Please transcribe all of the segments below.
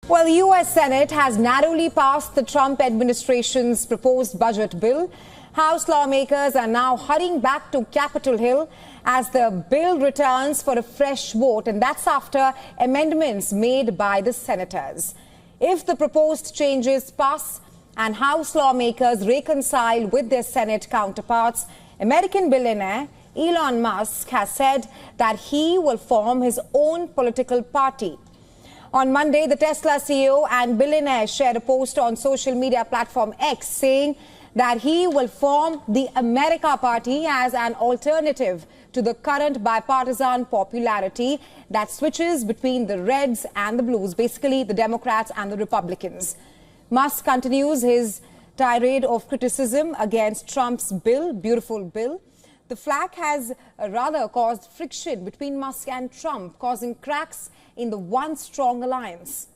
Well, the U.S. Senate has narrowly passed the Trump administration's proposed budget bill. House lawmakers are now hurrying back to Capitol Hill as the bill returns for a fresh vote, and that's after amendments made by the senators. If the proposed changes pass and House lawmakers reconcile with their Senate counterparts, American billionaire Elon Musk has said that he will form his own political party. On Monday, the Tesla CEO and billionaire shared a post on social media platform X saying that he will form the America Party as an alternative to the current bipartisan popularity that switches between the Reds and the Blues, basically the Democrats and the Republicans. Musk continues his tirade of criticism against Trump's bill, beautiful bill. The flag has rather caused friction between Musk and Trump, causing cracks in the once strong alliance.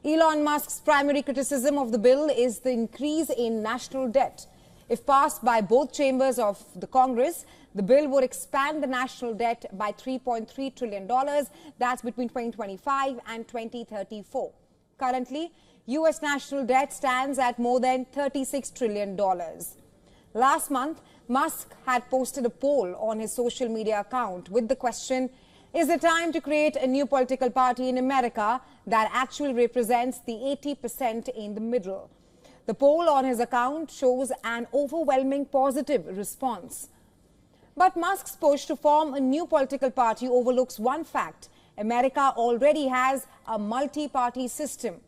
Elon Musk's primary criticism of the bill is the increase in national debt. If passed by both chambers of the Congress, the bill would expand the national debt by $3.3 trillion. That's between 2025 and 2034. Currently, U.S. national debt stands at more than $36 trillion. Last month, Musk had posted a poll on his social media account with the question, is it time to create a new political party in America that actually represents the 80% in the middle? The poll on his account shows an overwhelming positive response. But Musk's push to form a new political party overlooks one fact. America already has a multi-party system.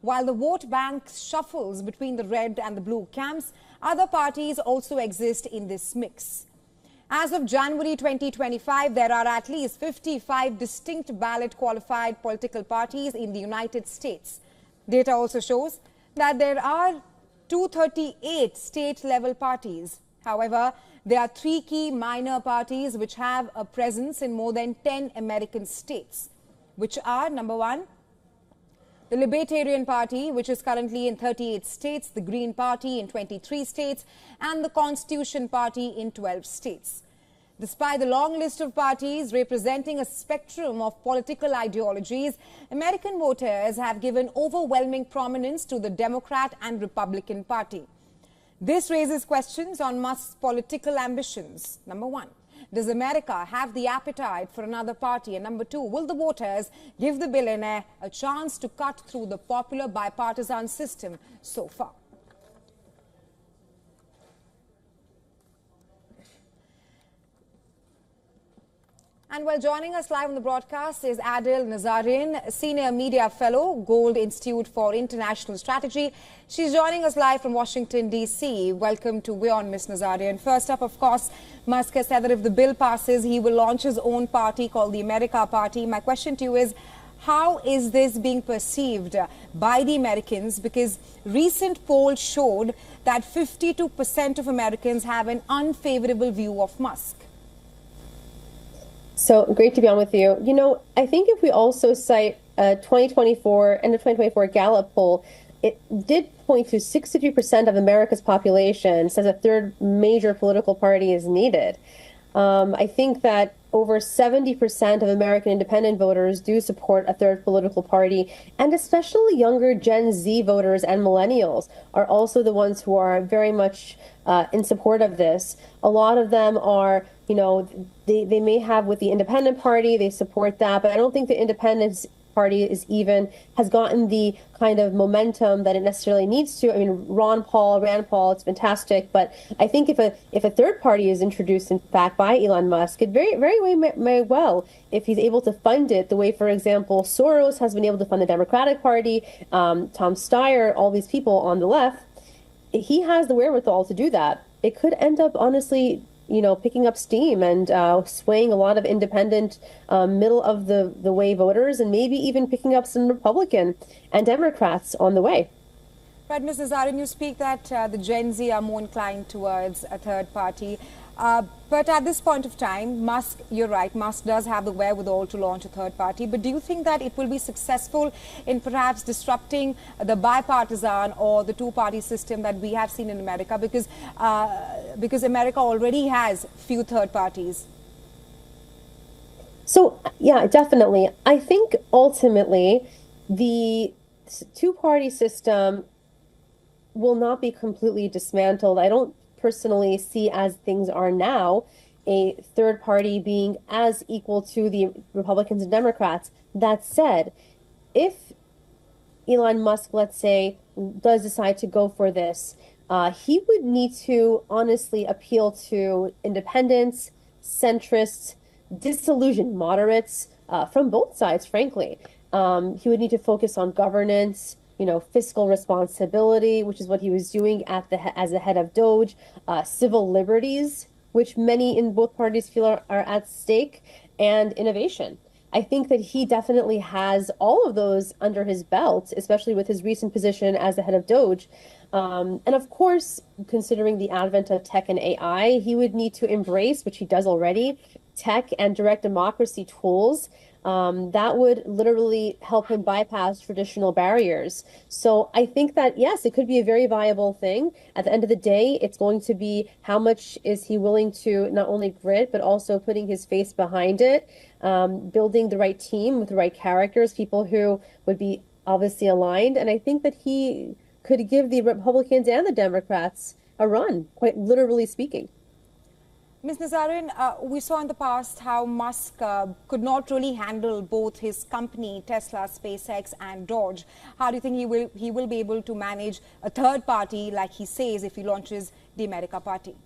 While the vote bank shuffles between the red and the blue camps, other parties also exist in this mix. As of January 2025, there are at least 55 distinct ballot qualified political parties in the United States. Data also shows that there are 238 state-level parties. However, there are three key minor parties which have a presence in more than 10 American states, which are, number one, the Libertarian Party, which is currently in 38 states, the Green Party in 23 states, and the Constitution Party in 12 states. Despite the long list of parties representing a spectrum of political ideologies, American voters have given overwhelming prominence to the Democrat and Republican Party. This raises questions on Musk's political ambitions. Number one, does America have the appetite for another party? And number two, will the voters give the billionaire a chance to cut through the popular bipartisan system so far? And while joining us live on the broadcast is Adil Nazarian, Senior Media Fellow, Gold Institute for International Strategy. She's joining us live from Washington, D.C. Welcome to We're On, Ms. Nazarian. First up, of course, Musk has said that if the bill passes, he will launch his own party called the America Party. My question to you is, how is this being perceived by the Americans? Because recent polls showed that 52% of Americans have an unfavorable view of Musk. So great to be on with you. You know, I think if we also cite a 2024, end of 2024 Gallup poll, it did point to 63% of America's population says a third major political party is needed. I think that over 70% of American independent voters do support a third political party, and especially younger Gen Z voters and millennials are also the ones who are very much in support of this. A lot of them are, you know, they may have with the independent party, they support that, but I don't think the independence party has gotten the kind of momentum that it necessarily needs to. I mean, Rand Paul, it's fantastic, but I think if a third party is introduced, in fact, by Elon Musk, it very may well, if he's able to fund it the way, for example, Soros has been able to fund the Democratic Party, Tom Steyer, all these people on the left, he has the wherewithal to do that. It could end up, honestly, you know, picking up steam and swaying a lot of independent middle of the way voters, and maybe even picking up some Republican and Democrats on the way. But Ms. Nazarian, you speak that the Gen Z are more inclined towards a third party. But at this point of time, Musk, you're right, Musk does have the wherewithal to launch a third party. But do you think that it will be successful in perhaps disrupting the bipartisan or the two-party system that we have seen in America? Because America already has few third parties. So, yeah, definitely. I think ultimately the two-party system will not be completely dismantled. I don't personally see, as things are now, a third party being as equal to the Republicans and Democrats. That said, if Elon Musk, let's say, does decide to go for this, he would need to honestly appeal to independents, centrists, disillusioned moderates from both sides, frankly. He would need to focus on governance, fiscal responsibility, which is what he was doing as the head of Doge, civil liberties, which many in both parties feel are at stake, and innovation. I think that he definitely has all of those under his belt, especially with his recent position as the head of Doge. And of course, considering the advent of tech and AI, he would need to embrace, which he does already, tech and direct democracy tools that would literally help him bypass traditional barriers. So I think that, yes, it could be a very viable thing. At the end of the day, it's going to be how much is he willing to not only grit, but also putting his face behind it, building the right team with the right characters, people who would be obviously aligned. And I think that he could give the Republicans and the Democrats a run, quite literally speaking. Ms. Nazarin, we saw in the past how Musk could not really handle both his company, Tesla, SpaceX, and Doge. How do you think he will be able to manage a third party, like he says, if he launches the America Party?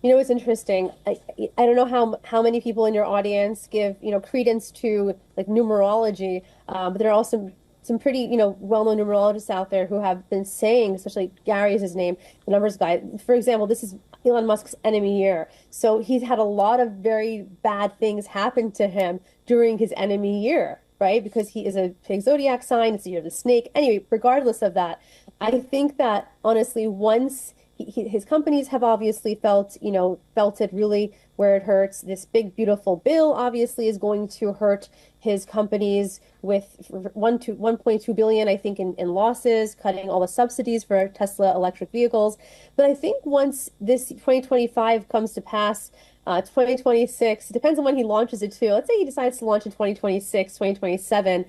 It's interesting. I don't know how many people in your audience give credence to like numerology, but there are also some pretty well-known numerologists out there who have been saying, especially Gary is his name, the numbers guy. For example, this is Elon Musk's enemy year. So he's had a lot of very bad things happen to him during his enemy year, right? Because he is a pig zodiac sign, it's the year of the snake. Anyway, regardless of that, I think that honestly, once his companies have obviously felt it really where it hurts. This big, beautiful bill obviously is going to hurt his companies with 1.2 billion, I think, in losses, cutting all the subsidies for Tesla electric vehicles. But I think once this 2025 comes to pass, 2026, depends on when he launches it too. Let's say he decides to launch in 2026, 2027.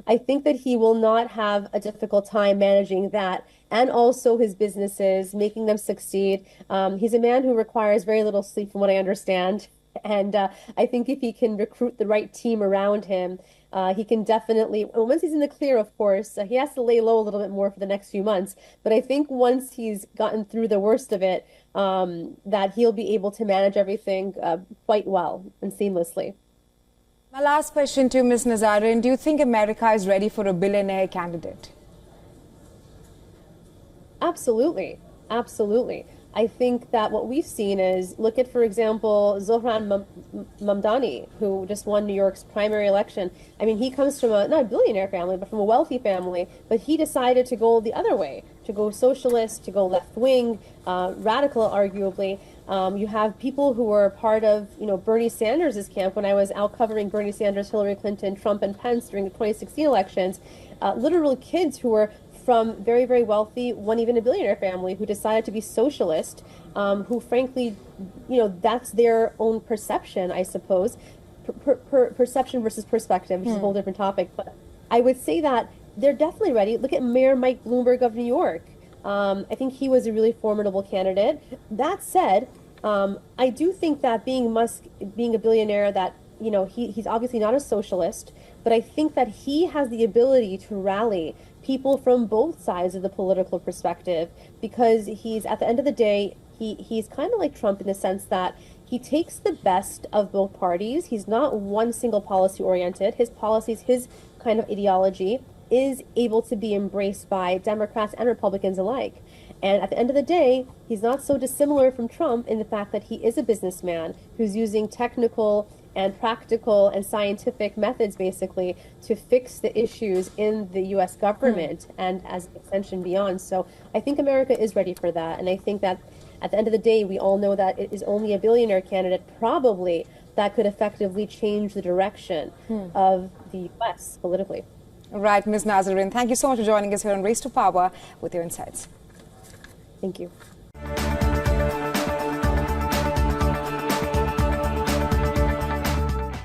I think that he will not have a difficult time managing that and also his businesses, making them succeed. He's a man who requires very little sleep from what I understand. And I think if he can recruit the right team around him, he can definitely, once he's in the clear, of course, he has to lay low a little bit more for the next few months. But I think once he's gotten through the worst of it, that he'll be able to manage everything quite well and seamlessly. My last question to Ms. Nazarin, do you think America is ready for a billionaire candidate? Absolutely. Absolutely. I think that what we've seen is, look at, for example, Zohran Mamdani, who just won New York's primary election. I mean, he comes from not a billionaire family, but from a wealthy family, but he decided to go the other way, to go socialist, to go left-wing, radical, arguably. You have people who were part of, Bernie Sanders' camp when I was out covering Bernie Sanders, Hillary Clinton, Trump, and Pence during the 2016 elections. Literal kids who were from very, very wealthy, one even a billionaire family, who decided to be socialist, who frankly, that's their own perception, I suppose. Perception versus perspective, which is a whole different topic. But I would say that they're definitely ready. Look at Mayor Mike Bloomberg of New York. I think he was a really formidable candidate. That said, I do think that Musk being a billionaire, that he's obviously not a socialist, but I think that he has the ability to rally people from both sides of the political perspective, because he's, at the end of the day, he's kind of like Trump in the sense that he takes the best of both parties. He's not one single policy oriented. His policies, his kind of ideology is able to be embraced by Democrats and Republicans alike. And at the end of the day, he's not so dissimilar from Trump in the fact that he is a businessman who's using technical and practical and scientific methods, basically, to fix the issues in the U.S. government and as an extension beyond. So I think America is ready for that. And I think that at the end of the day, we all know that it is only a billionaire candidate, probably, that could effectively change the direction of the U.S. politically. Right, Ms. Nazarin, thank you so much for joining us here on Race to Power with your insights. Thank you.